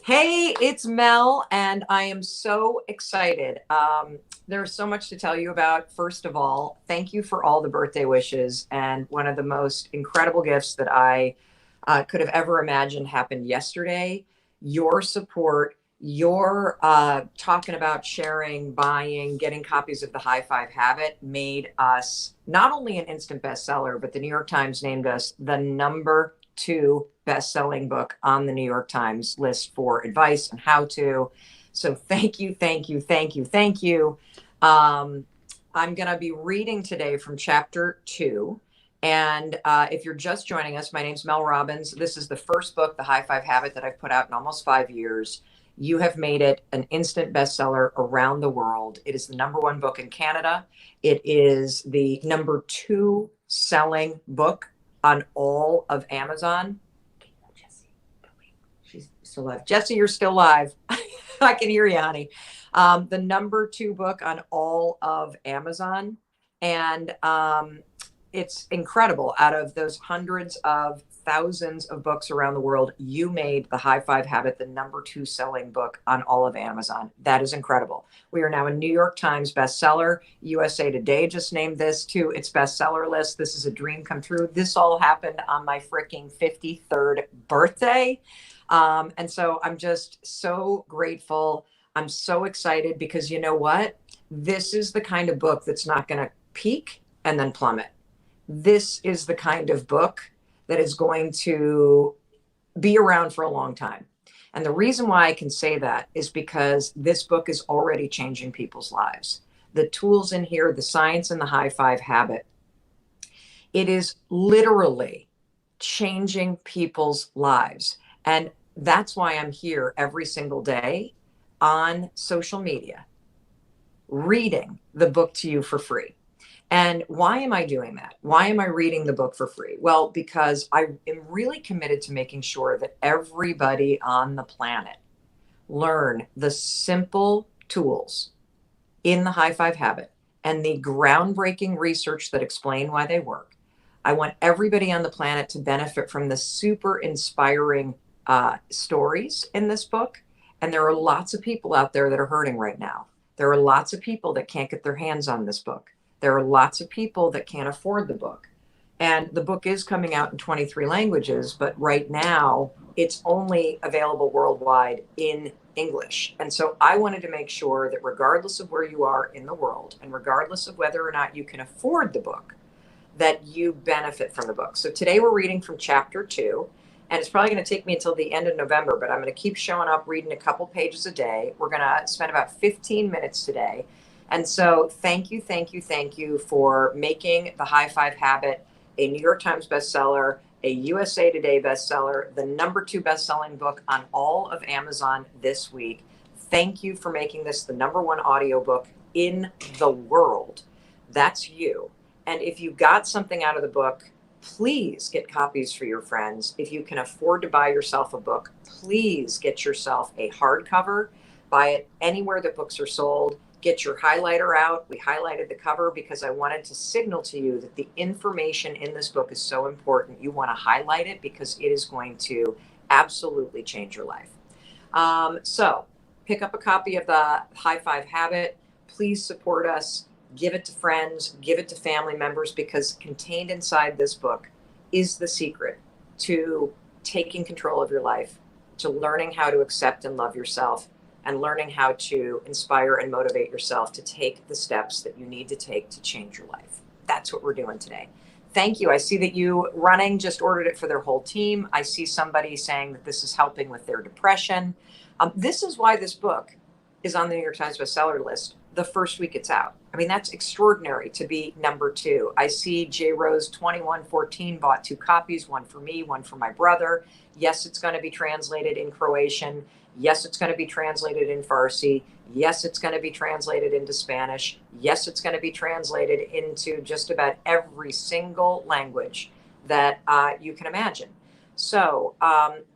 Hey, it's Mel, and I am so excited. There's so much to tell you about. First of all, thank you for all the birthday wishes. And one of the most incredible gifts that I could have ever imagined happened yesterday. Your support, your talking about sharing, buying, getting copies of the High Five Habit made us not only an instant bestseller, but the New York Times named us the number 2 best-selling book on the New York Times list for advice and how to. So thank you, thank you, thank you, thank you. Um, I'm going to be reading today from chapter 2. And if you're just joining us, my name's Mel Robbins. This is the first book, The High Five Habit, that I've put out in almost 5 years. You have made it an instant bestseller around the world. It is the number 1 book in Canada. It is the number 2 selling book on all of Amazon. She's still alive. Jesse, you're still live. I can hear you, honey. The number 2 book on all of Amazon. And it's incredible. Out of those hundreds of thousands of books around the world, you made the High Five Habit the number 2 selling book on all of Amazon. That is incredible. We are now a New York Times bestseller. USA Today just named this to its bestseller list. This is a dream come true. This all happened on my freaking 53rd birthday. And so I'm just so grateful. I'm so excited because you know what? This is the kind of book that's not going to peak and then plummet. This is the kind of book that is going to be around for a long time. And the reason why I can say that is because this book is already changing people's lives. The tools in here, the science in the High Five Habit, it is literally changing people's lives. And that's why I'm here every single day on social media, reading the book to you for free. And why am I doing that? Why am I reading the book for free? Well, because I am really committed to making sure that everybody on the planet learn the simple tools in the High Five Habit and the groundbreaking research that explain why they work. I want everybody on the planet to benefit from the super inspiring stories in this book. And there are lots of people out there that are hurting right now. There are lots of people that can't get their hands on this book. There are lots of people that can't afford the book. And the book is coming out in 23 languages, but right now it's only available worldwide in English. And so I wanted to make sure that regardless of where you are in the world and regardless of whether or not you can afford the book, that you benefit from the book. So today we're reading from chapter 2. And it's probably going to take me until the end of November, but I'm going to keep showing up, reading a couple pages a day. We're going to spend about 15 minutes today. And so thank you, thank you, thank you for making the High Five Habit a New York Times bestseller, a USA Today bestseller, the number 2 best-selling book on all of Amazon this week. Thank you for making this the number 1 audiobook in the world. That's you. And if you got something out of the book, please get copies for your friends. If you can afford to buy yourself a book, please get yourself a hardcover. Buy it anywhere that books are sold. Get your highlighter out. We highlighted the cover because I wanted to signal to you that the information in this book is so important. You want to highlight it because it is going to absolutely change your life. So pick up a copy of the High Five Habit. Please support us. Give it to friends, give it to family members, because contained inside this book is the secret to taking control of your life, to learning how to accept and love yourself, and learning how to inspire and motivate yourself to take the steps that you need to take to change your life. That's what we're doing today. Thank you. I see that you running just ordered it for their whole team. I see somebody saying that this is helping with their depression. This is why this book is on the New York Times bestseller list the first week it's out. I mean, that's extraordinary to be number 2. I see J Rose 2114 bought 2 copies, one for me, one for my brother. Yes, it's going to be translated in Croatian. Yes, it's going to be translated in Farsi. Yes, it's going to be translated into Spanish. Yes, it's going to be translated into just about every single language that you can imagine. So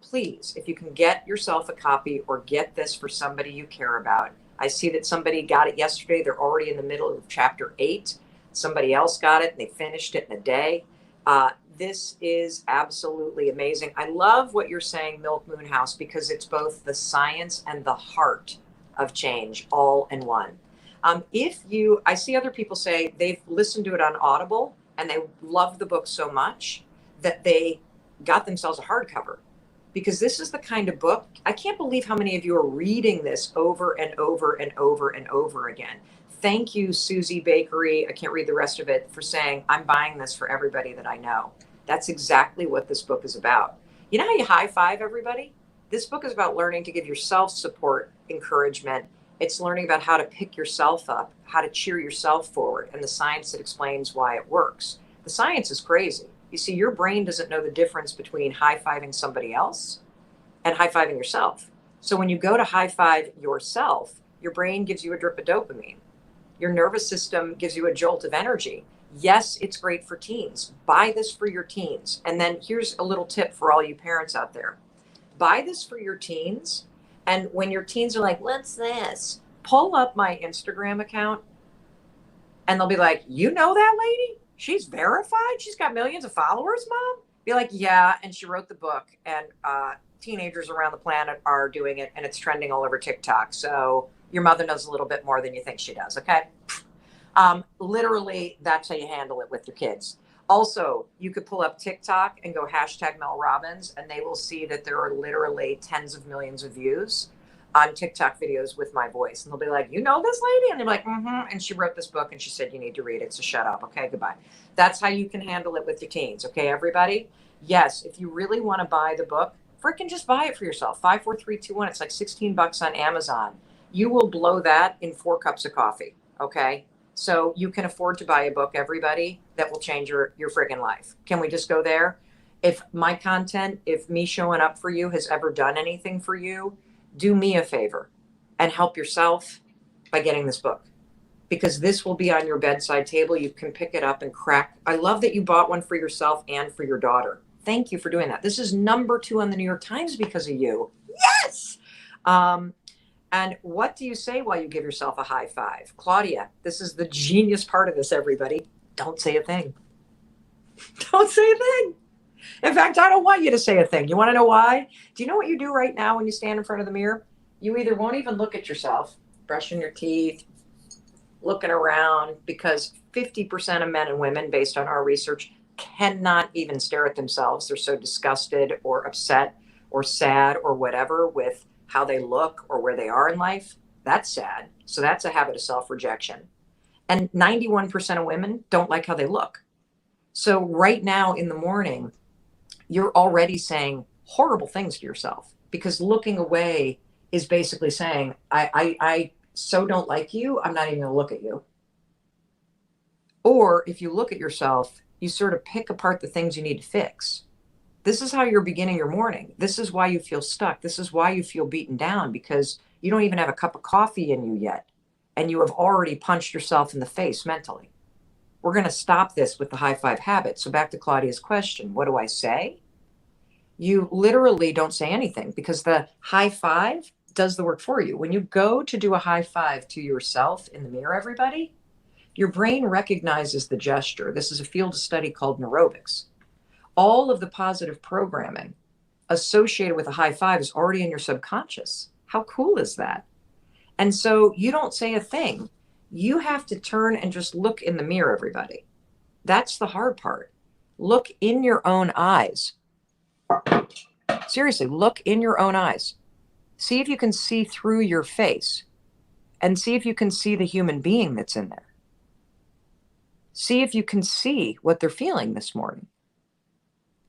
please, if you can get yourself a copy or get this for somebody you care about. I see that somebody got it yesterday. They're already in the middle of chapter 8. Somebody else got it and they finished it in a day. This is absolutely amazing. I love what you're saying, Milk Moon House, because it's both the science and the heart of change all in one. I see other people say they've listened to it on Audible and they love the book so much that they got themselves a hardcover, because this is the kind of book. I can't believe how many of you are reading this over and over and over and over again. Thank you, Susie Bakery. I can't read the rest of it, for saying, I'm buying this for everybody that I know. That's exactly what this book is about. You know how you high five everybody? This book is about learning to give yourself support, encouragement. It's learning about how to pick yourself up, how to cheer yourself forward, and the science that explains why it works. The science is crazy. You see, your brain doesn't know the difference between high-fiving somebody else and high-fiving yourself. So when you go to high-five yourself, your brain gives you a drip of dopamine. Your nervous system gives you a jolt of energy. Yes, it's great for teens. Buy this for your teens. And then here's a little tip for all you parents out there. Buy this for your teens. And when your teens are like, what's this? Pull up my Instagram account and they'll be like, you know that lady? She's verified. She's got millions of followers, Mom. Be like, yeah. And she wrote the book, and teenagers around the planet are doing it, and it's trending all over TikTok. So your mother knows a little bit more than you think she does. Okay. Literally, that's how you handle it with your kids. Also, you could pull up TikTok and go hashtag Mel Robbins, and they will see that there are literally tens of millions of views on TikTok videos with my voice. And they'll be like, you know this lady? And they're like, mm-hmm. And she wrote this book and she said, you need to read it. So shut up. Okay, goodbye. That's how you can handle it with your teens. Okay, everybody? Yes, if you really want to buy the book, freaking just buy it for yourself. 5, 4, 3, 2, 1. It's like $16 on Amazon. You will blow that in 4 cups of coffee. Okay. So you can afford to buy a book, everybody, that will change your freaking life. Can we just go there? If my content, if me showing up for you has ever done anything for you, do me a favor and help yourself by getting this book, because this will be on your bedside table. You can pick it up and crack. I love that you bought one for yourself and for your daughter. Thank you for doing that. This is #2 on the New York Times because of you. Yes. And what do you say while you give yourself a high five? Claudia, this is the genius part of this, everybody. Don't say a thing. Don't say a thing. In fact, I don't want you to say a thing. You want to know why? Do you know what you do right now when you stand in front of the mirror? You either won't even look at yourself, brushing your teeth, looking around, because 50% of men and women, based on our research, cannot even stare at themselves. They're so disgusted or upset or sad or whatever with how they look or where they are in life. That's sad. So that's a habit of self-rejection. And 91% of women don't like how they look. So right now in the morning, you're already saying horrible things to yourself, because looking away is basically saying, I so don't like you, I'm not even going to look at you. Or if you look at yourself, you sort of pick apart the things you need to fix. This is how you're beginning your morning. This is why you feel stuck. This is why you feel beaten down, because you don't even have a cup of coffee in you yet. And you have already punched yourself in the face mentally. We're going to stop this with the high five habit. So back to Claudia's question, what do I say? You literally don't say anything, because the high five does the work for you. When you go to do a high five to yourself in the mirror, everybody, your brain recognizes the gesture. This is a field of study called neurobics. All of the positive programming associated with a high five is already in your subconscious. How cool is that? And so you don't say a thing. You have to turn and just look in the mirror, everybody. That's the hard part. Look in your own eyes. Seriously, look in your own eyes. See if you can see through your face, and see if you can see the human being that's in there. See if you can see what they're feeling this morning.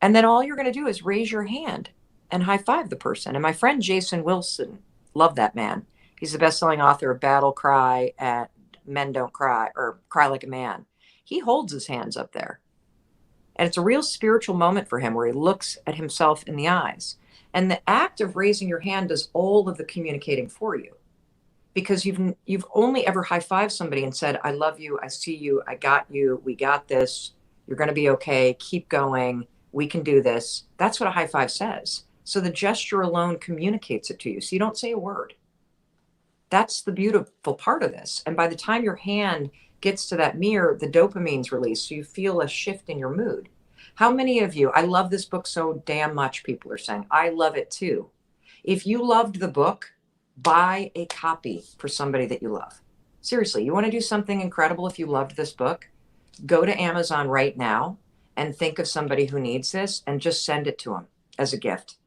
And then all you're going to do is raise your hand and high five the person. And my friend Jason Wilson, love that man. He's the best-selling author of Battle Cry and Men Don't Cry, or Cry Like a Man. He holds his hands up there. And it's a real spiritual moment for him, where he looks at himself in the eyes. And the act of raising your hand does all of the communicating for you, because you've only ever high-fived somebody and said, I love you, I see you, I got you, we got this, you're going to be okay, keep going, we can do this. That's what a high five says. So the gesture alone communicates it to you. So you don't say a word. That's the beautiful part of this. And by the time your hand gets to that mirror, the dopamine's released. So you feel a shift in your mood. How many of you, I love this book so damn much, people are saying, I love it too. If you loved the book, buy a copy for somebody that you love. Seriously, you want to do something incredible if you loved this book? Go to Amazon right now and think of somebody who needs this and just send it to them as a gift.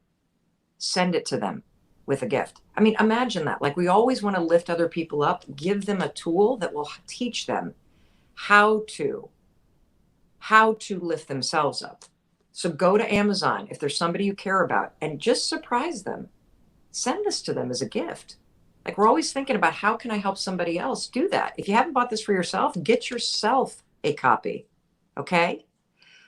Send it to them with a gift. I mean, imagine that. Like, we always want to lift other people up, give them a tool that will teach them how to lift themselves up. So go to Amazon if there's somebody you care about and just surprise them. Send this to them as a gift. Like, we're always thinking about how can I help somebody else? Do that. If you haven't bought this for yourself, get yourself a copy. Okay?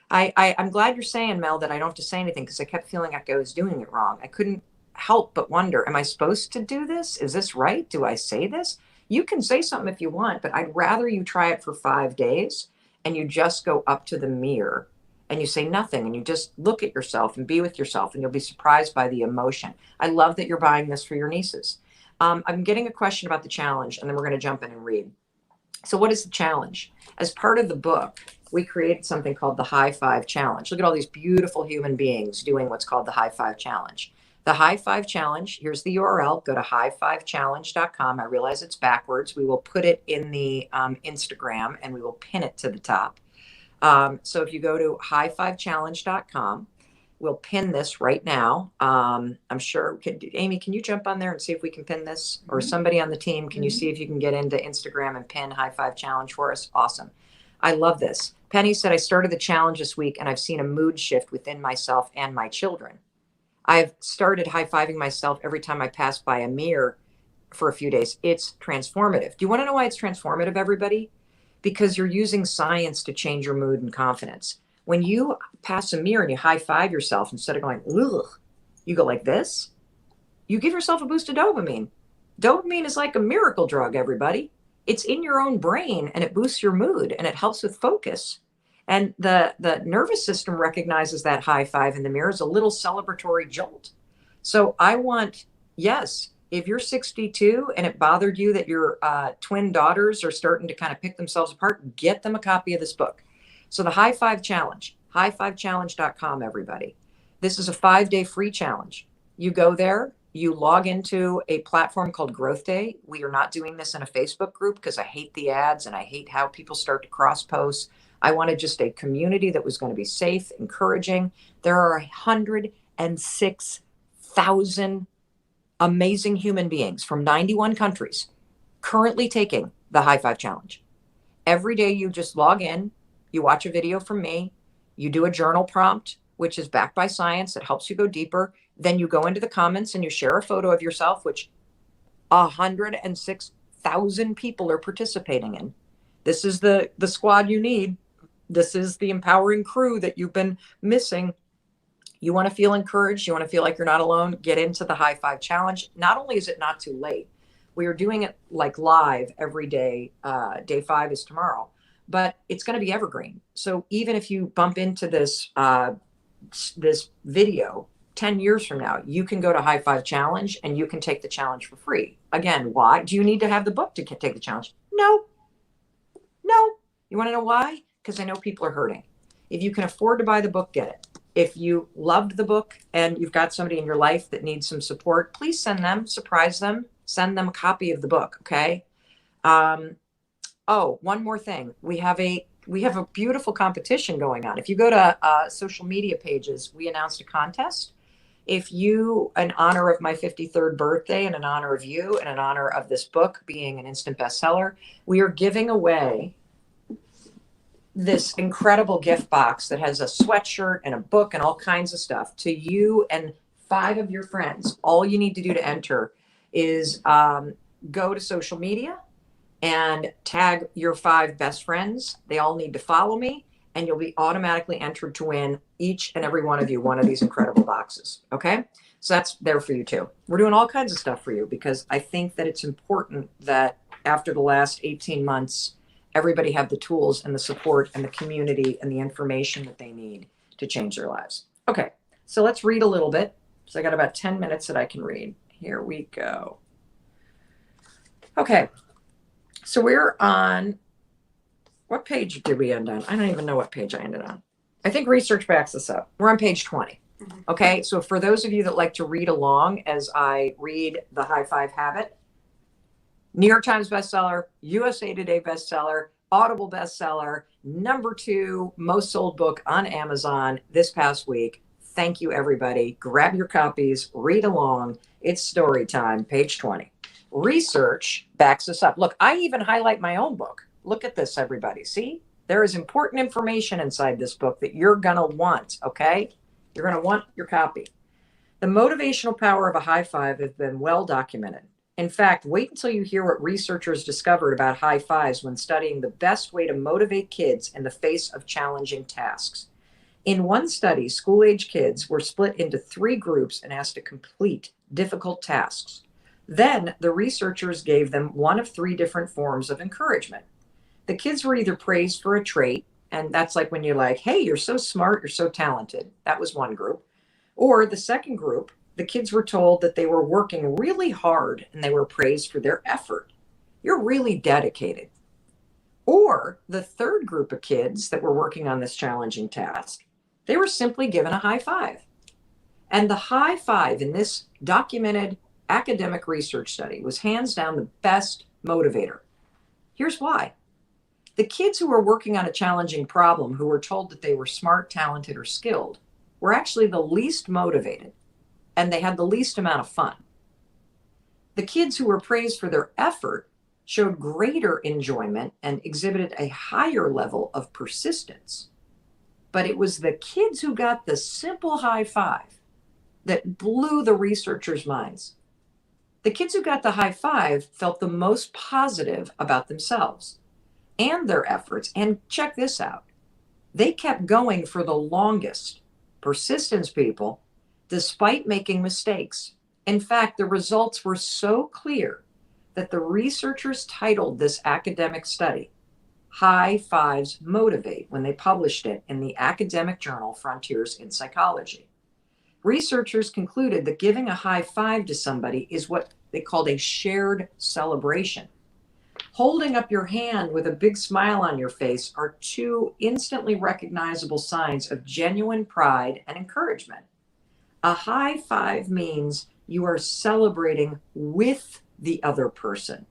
I'm glad you're saying, Mel, that I don't have to say anything, because I kept feeling like I was doing it wrong. I couldn't help but wonder, am I supposed to do this? Is this right? Do I say this? You can say something if you want, but I'd rather you try it for 5 days and you just go up to the mirror and you say nothing and you just look at yourself and be with yourself, and you'll be surprised by the emotion. I love that you're buying this for your nieces. I'm getting a question about the challenge, and then we're going to jump in and read. So what is the challenge? As part of the book, we created something called the High Five Challenge. Look at all these beautiful human beings doing what's called the High Five Challenge. The High Five Challenge, here's the URL. Go to highfivechallenge.com. I realize it's backwards. We will put it in the Instagram, and we will pin it to the top. So if you go to highfivechallenge.com, we'll pin this right now. I'm sure, Amy, can you jump on there and see if we can pin this? Or somebody on the team, can you see if you can get into Instagram and pin High Five Challenge for us? Awesome. I love this. Penny said, I started the challenge this week and I've seen a mood shift within myself and my children. I've started high-fiving myself every time I pass by a mirror for a few days. It's transformative. Do you want to know why it's transformative, everybody? Because you're using science to change your mood and confidence. When you pass a mirror and you high-five yourself, instead of going, ugh, you go like this, you give yourself a boost of dopamine. Dopamine is like a miracle drug, everybody. It's in your own brain, and it boosts your mood, and it helps with focus. And the nervous system recognizes that high five in the mirror as a little celebratory jolt. So I want, yes, if you're 62 and it bothered you that your twin daughters are starting to kind of pick themselves apart, get them a copy of this book. So the High Five Challenge, highfivechallenge.com, everybody. This is a 5-day free challenge. You go there, you log into a platform called Growth Day. We are not doing this in a Facebook group because I hate the ads and I hate how people start to cross post. I wanted just a community that was going to be safe, encouraging. There are 106,000 amazing human beings from 91 countries currently taking the High Five Challenge. Every day you just log in, you watch a video from me, you do a journal prompt, which is backed by science that helps you go deeper. Then you go into the comments and you share a photo of yourself, which 106,000 people are participating in. This is the squad you need. This is the empowering crew that you've been missing. You want to feel encouraged. You want to feel like you're not alone. Get into the High Five Challenge. Not only is it not too late, we are doing it like live every day. Day 5 is tomorrow, but it's going to be evergreen. So even if you bump into this video 10 years from now, you can go to High Five Challenge and you can take the challenge for free. Again, why? Do you need to have the book to take the challenge? No. You want to know why? Because I know people are hurting. If you can afford to buy the book, get it. If you loved the book and you've got somebody in your life that needs some support, please send them, surprise them, send them a copy of the book. Okay. Oh, one more thing. We have a beautiful competition going on. If you go to social media pages, we announced a contest. If you, in honor of my 53rd birthday and in honor of you and in honor of this book being an instant bestseller, we are giving away this incredible gift box that has a sweatshirt and a book and all kinds of stuff to you and 5 of your friends. All you need to do to enter is go to social media and tag your 5 best friends. They all need to follow me, and you'll be automatically entered to win, each and every one of you, one of these incredible boxes. Okay? So that's there for you too. We're doing all kinds of stuff for you because I think that it's important that after the last 18 months, everybody have the tools and the support and the community and the information that they need to change their lives. Okay, so let's read a little bit. So I got about 10 minutes that I can read. Here we go. Okay, so we're on, what page did we end on? I don't even know what page I ended on. I think research backs this up. We're on page 20. Okay, so for those of you that like to read along as I read The High Five Habit, New York Times bestseller, USA Today bestseller, Audible bestseller, #2 most sold book on Amazon this past week. Thank you, everybody. Grab your copies, read along. It's story time, page 20. Research backs this up. Look, I even highlight my own book. Look at this, everybody. See? There is important information inside this book that you're going to want, okay? You're going to want your copy. The motivational power of a high five has been well documented. In fact, wait until you hear what researchers discovered about high fives when studying the best way to motivate kids in the face of challenging tasks. In one study, school-age kids were split into 3 groups and asked to complete difficult tasks. Then the researchers gave them one of 3 different forms of encouragement. The kids were either praised for a trait, and that's like when you're like, hey, you're so smart, you're so talented. That was one group. Or the second group, the kids were told that they were working really hard and they were praised for their effort. You're really dedicated. Or the third group of kids that were working on this challenging task, they were simply given a high five. And the high five in this documented academic research study was hands down the best motivator. Here's why. The kids who were working on a challenging problem, who were told that they were smart, talented, or skilled, were actually the least motivated, and they had the least amount of fun. The kids who were praised for their effort showed greater enjoyment and exhibited a higher level of persistence. But it was the kids who got the simple high five that blew the researchers' minds. The kids who got the high five felt the most positive about themselves and their efforts. And check this out. They kept going for the longest. Persistence, people, despite making mistakes. In fact, the results were so clear that the researchers titled this academic study, High Fives Motivate, when they published it in the academic journal Frontiers in Psychology. Researchers concluded that giving a high five to somebody is what they called a shared celebration. Holding up your hand with a big smile on your face are 2 instantly recognizable signs of genuine pride and encouragement. A high five means you are celebrating with the other person.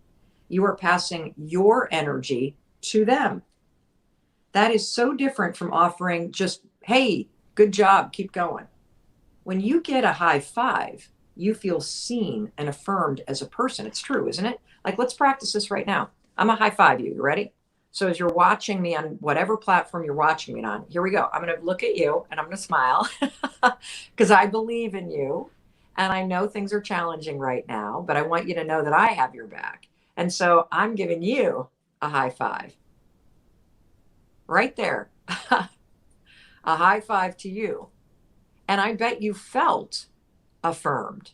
You are passing your energy to them. That is so different from offering just, hey, good job, keep going. When you get a high five, you feel seen and affirmed as a person. It's true, isn't it? Like, let's practice this right now. I'm gonna high five you. You ready? So as you're watching me on whatever platform you're watching me on, here we go. I'm going to look at you and I'm going to smile because I believe in you. And I know things are challenging right now, but I want you to know that I have your back. And so I'm giving you a high five right there. A high five to you. And I bet you felt affirmed.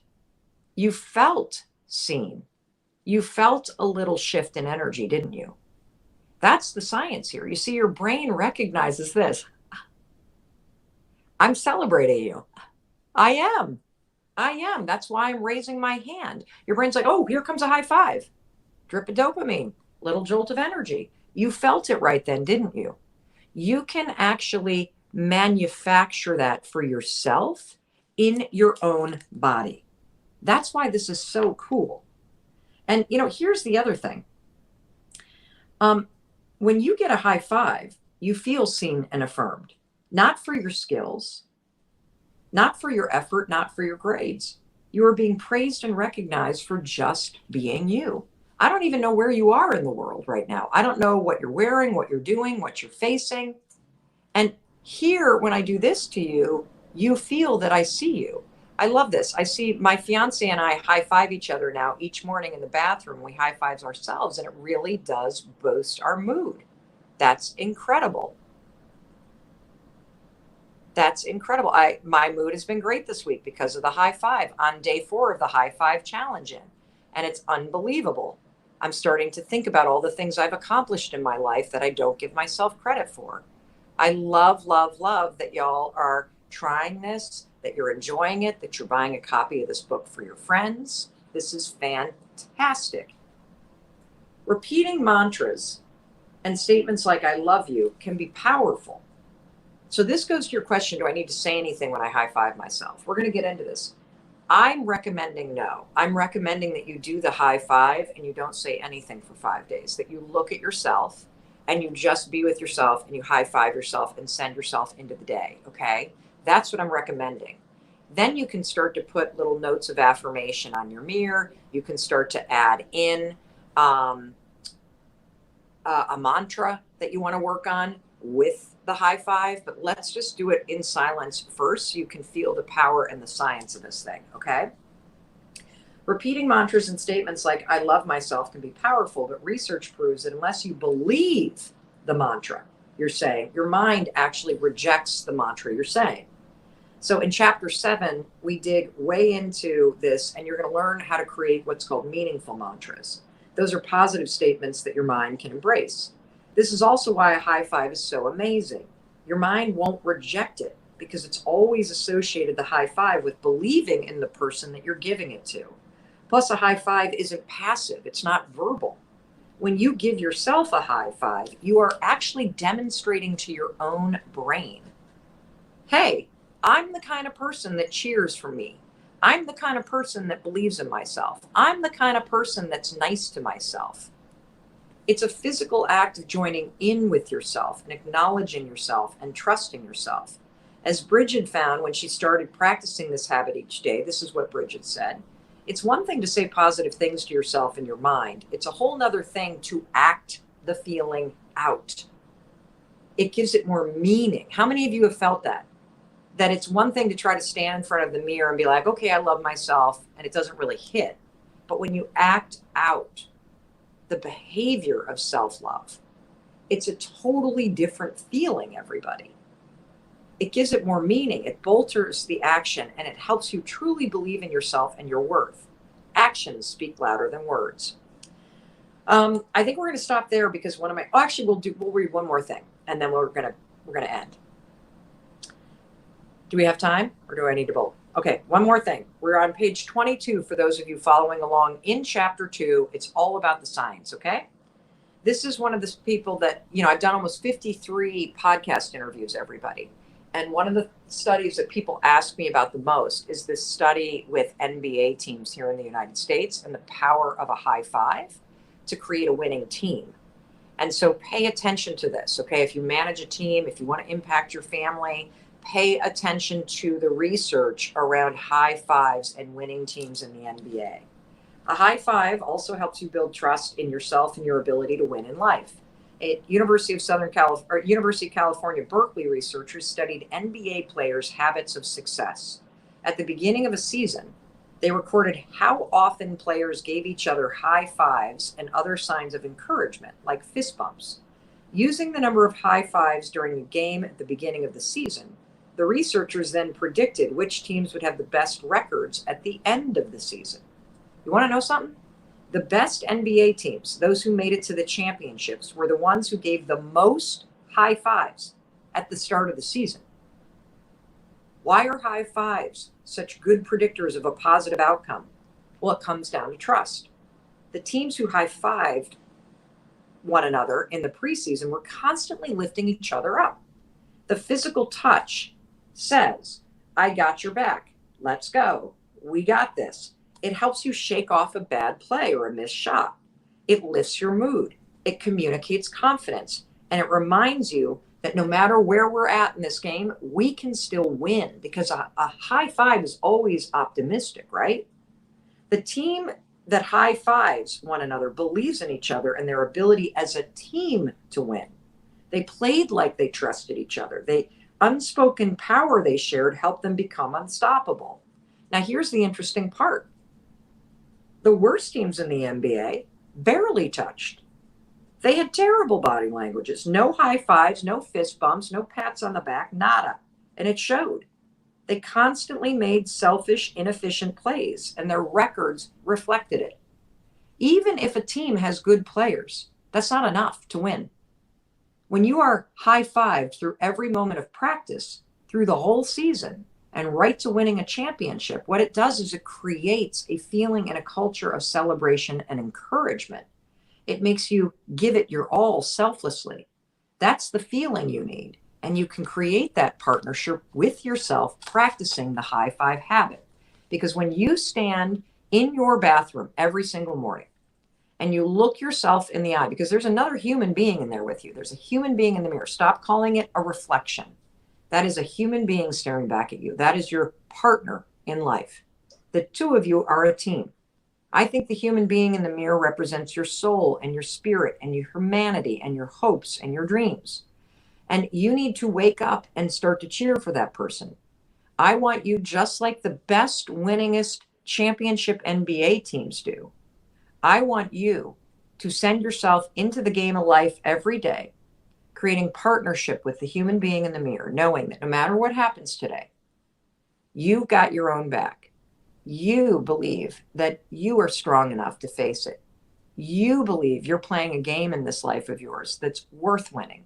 You felt seen. You felt a little shift in energy, didn't you? That's the science here. You see, your brain recognizes this. I'm celebrating you. I am. That's why I'm raising my hand. Your brain's like, oh, here comes a high five. Drip of dopamine, little jolt of energy. You felt it right then, didn't you? You can actually manufacture that for yourself in your own body. That's why this is so cool. And, here's the other thing. When you get a high five, you feel seen and affirmed, not for your skills, not for your effort, not for your grades. You are being praised and recognized for just being you. I don't even know where you are in the world right now. I don't know what you're wearing, what you're doing, what you're facing. And here, when I do this to you, you feel that I see you. I love this. I see my fiance and I high five each other now each morning in the bathroom. We high fives ourselves, and it really does boost our mood. That's incredible. That's incredible. My mood has been great this week because of the high five on day 4 of the high five challenge and it's unbelievable. I'm starting to think about all the things I've accomplished in my life that I don't give myself credit for. I love, love, love that y'all are trying this, that you're enjoying it, that you're buying a copy of this book for your friends. This is fantastic. Repeating mantras and statements like I love you can be powerful. So this goes to your question, do I need to say anything when I high five myself? We're going to get into this. I'm recommending no. I'm recommending that you do the high five and you don't say anything for 5 days, that you look at yourself and you just be with yourself and you high five yourself and send yourself into the day. Okay. That's what I'm recommending. Then you can start to put little notes of affirmation on your mirror. You can start to add in a mantra that you want to work on with the high five, but let's just do it in silence first so you can feel the power and the science of this thing, okay? Repeating mantras and statements like I love myself can be powerful, but research proves that unless you believe the mantra you're saying, your mind actually rejects the mantra you're saying. So in chapter 7, we dig way into this, and you're going to learn how to create what's called meaningful mantras. Those are positive statements that your mind can embrace. This is also why a high five is so amazing. Your mind won't reject it because it's always associated the high five with believing in the person that you're giving it to. Plus, a high five isn't passive. It's not verbal. When you give yourself a high five, you are actually demonstrating to your own brain, hey, I'm the kind of person that cheers for me. I'm the kind of person that believes in myself. I'm the kind of person that's nice to myself. It's a physical act of joining in with yourself and acknowledging yourself and trusting yourself. As Bridget found when she started practicing this habit each day, this is what Bridget said. It's one thing to say positive things to yourself in your mind. It's a whole nother thing to act the feeling out. It gives it more meaning. How many of you have felt that? That it's one thing to try to stand in front of the mirror and be like, okay, I love myself, and it doesn't really hit. But when you act out the behavior of self-love, it's a totally different feeling, everybody. It gives it more meaning. It bolsters the action, and it helps you truly believe in yourself and your worth. Actions speak louder than words. I think we're going to stop there because we'll read one more thing, and then we're going to end. Do we have time, or do I need to bolt? Okay, one more thing. We're on page 22 for those of you following along in chapter 2. It's all about the science, okay? This is one of the people that, I've done almost 53 podcast interviews, everybody. And one of the studies that people ask me about the most is this study with NBA teams here in the United States and the power of a high five to create a winning team. And so pay attention to this, okay? If you manage a team, if you want to impact your family, pay attention to the research around high fives and winning teams in the NBA. A high five also helps you build trust in yourself and your ability to win in life. At University of California, Berkeley researchers studied NBA players' habits of success. At the beginning of a season, they recorded how often players gave each other high fives and other signs of encouragement, like fist bumps. Using the number of high fives during the game at the beginning of the season, the researchers then predicted which teams would have the best records at the end of the season. You want to know something? The best NBA teams, those who made it to the championships, were the ones who gave the most high fives at the start of the season. Why are high fives such good predictors of a positive outcome? Well, it comes down to trust. The teams who high fived one another in the preseason were constantly lifting each other up. The physical touch says, I got your back. Let's go. We got this. It helps you shake off a bad play or a missed shot. It lifts your mood. It communicates confidence. And it reminds you that no matter where we're at in this game, we can still win because a high five is always optimistic, right? The team that high fives one another believes in each other and their ability as a team to win. They played like they trusted each other. The unspoken power they shared helped them become unstoppable. Now, here's the interesting part. The worst teams in the NBA barely touched. They had terrible body languages, no high fives, no fist bumps, no pats on the back, nada. And it showed. They constantly made selfish, inefficient plays, and their records reflected it. Even if a team has good players, that's not enough to win. When you are high-fived through every moment of practice, through the whole season, and right to winning a championship, what it does is it creates a feeling and a culture of celebration and encouragement. It makes you give it your all selflessly. That's the feeling you need. And you can create that partnership with yourself, practicing the high five habit. Because when you stand in your bathroom every single morning and you look yourself in the eye, because there's another human being in there with you, there's a human being in the mirror. Stop calling it a reflection. That is a human being staring back at you. That is your partner in life. The two of you are a team. I think the human being in the mirror represents your soul and your spirit and your humanity and your hopes and your dreams. And you need to wake up and start to cheer for that person. I want you, just like the best, winningest championship NBA teams do, I want you to send yourself into the game of life every day, creating partnership with the human being in the mirror, knowing that no matter what happens today, you've got your own back. You believe that you are strong enough to face it. You believe you're playing a game in this life of yours that's worth winning.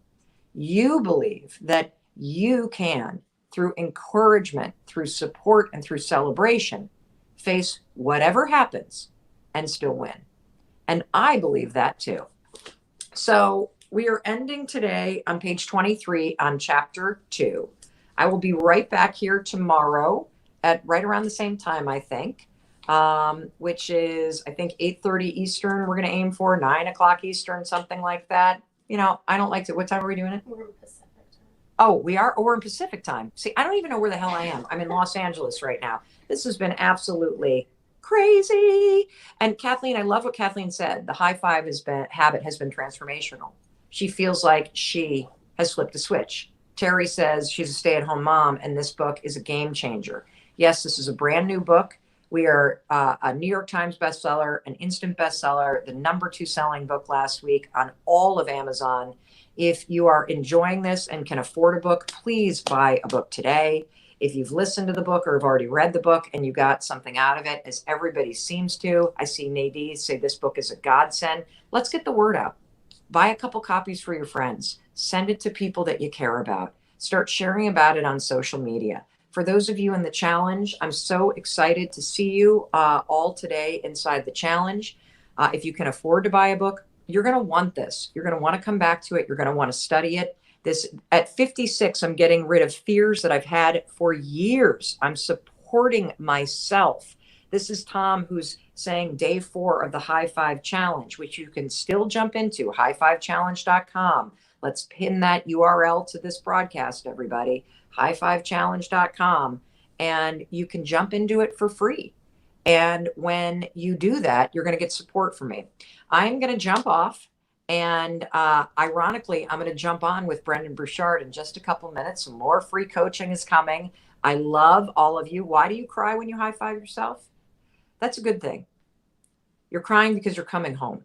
You believe that you can, through encouragement, through support, and through celebration, face whatever happens and still win. And I believe that too. So we are ending today on page 23 on chapter 2. I will be right back here tomorrow at right around the same time, I think, which is, I think, 8:30 Eastern. We're going to aim for 9 o'clock Eastern, something like that. You know, I don't like to. What time are we doing it? We're in Pacific time. Oh, we are? Oh, we're in Pacific time. See, I don't even know where the hell I am. I'm in Los Angeles right now. This has been absolutely crazy. And Kathleen, I love what Kathleen said. The high five habit has been transformational. She feels like she has flipped a switch. Terry says she's a stay-at-home mom, and this book is a game changer. Yes, this is a brand new book. We are a New York Times bestseller, an instant bestseller, the #2 selling book last week on all of Amazon. If you are enjoying this and can afford a book, please buy a book today. If you've listened to the book or have already read the book and you got something out of it, as everybody seems to, I see Nadine say this book is a godsend. Let's get the word out. Buy a couple copies for your friends. Send it to people that you care about. Start sharing about it on social media. For those of you in the challenge, I'm so excited to see you all today inside the challenge. If you can afford to buy a book, you're going to want this. You're going to want to come back to it. You're going to want to study it. This at 56, I'm getting rid of fears that I've had for years. I'm supporting myself. This is Tom who's saying day 4 of the High Five Challenge, which you can still jump into, highfivechallenge.com. Let's pin that URL to this broadcast, everybody, highfivechallenge.com, and you can jump into it for free. And when you do that, you're going to get support from me. I'm going to jump off. And ironically, I'm going to jump on with Brendan Bouchard in just a couple minutes. Some more free coaching is coming. I love all of you. Why do you cry when you high five yourself? That's a good thing. You're crying because you're coming home.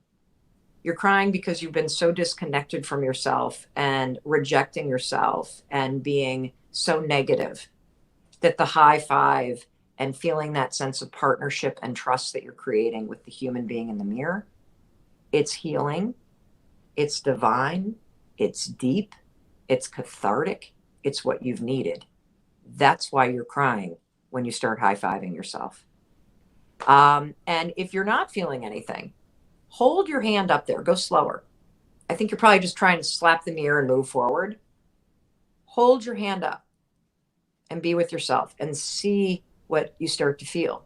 You're crying because you've been so disconnected from yourself and rejecting yourself and being so negative that the high five and feeling that sense of partnership and trust that you're creating with the human being in the mirror, it's healing. It's divine, it's deep, it's cathartic, it's what you've needed. That's why you're crying when you start high-fiving yourself. And if you're not feeling anything, hold your hand up there, go slower. I think you're probably just trying to slap the mirror and move forward. Hold your hand up and be with yourself and see what you start to feel.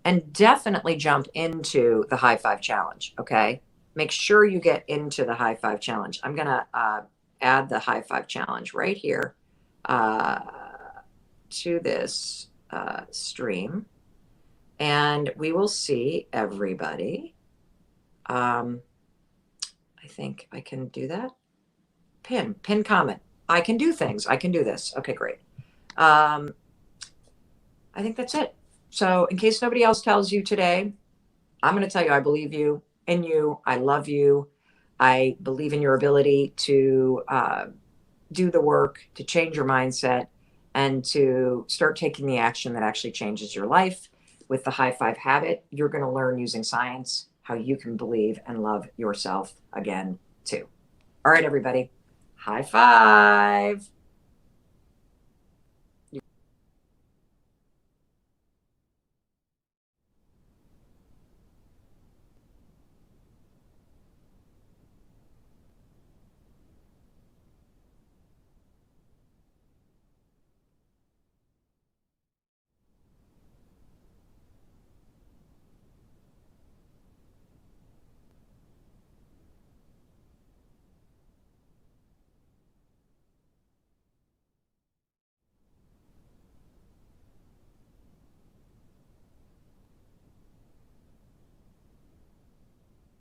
And definitely jump into the High Five Challenge, okay? Make sure you get into the High Five Challenge. I'm going to add the High Five Challenge right here to this stream. And we will see everybody. I think I can do that. Pin comment. I can do things. I can do this. Okay, great. I think that's it. So in case nobody else tells you today, I'm going to tell you, I believe you. In you, I love you. I believe in your ability to do the work, to change your mindset, and to start taking the action that actually changes your life. With the High Five habit, you're going to learn using science how you can believe and love yourself again, too. All right, everybody. High five.